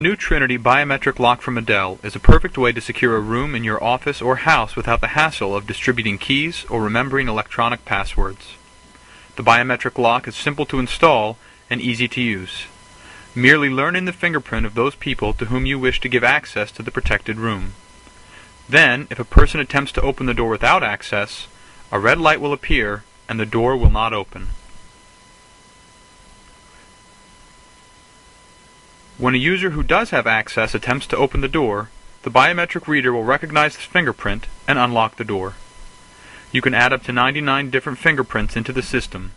new Trinity biometric lock from Adele is a perfect way to secure a room in your office or house without the hassle of distributing keys or remembering electronic passwords. The biometric lock is simple to install and easy to use. Merely learn in the fingerprint of those people to whom you wish to give access to the protected room. Then, if a person attempts to open the door without access, a red light will appear and the door will not open. When a user who does have access attempts to open the door, the biometric reader will recognize the fingerprint and unlock the door. You can add up to 99 different fingerprints into the system,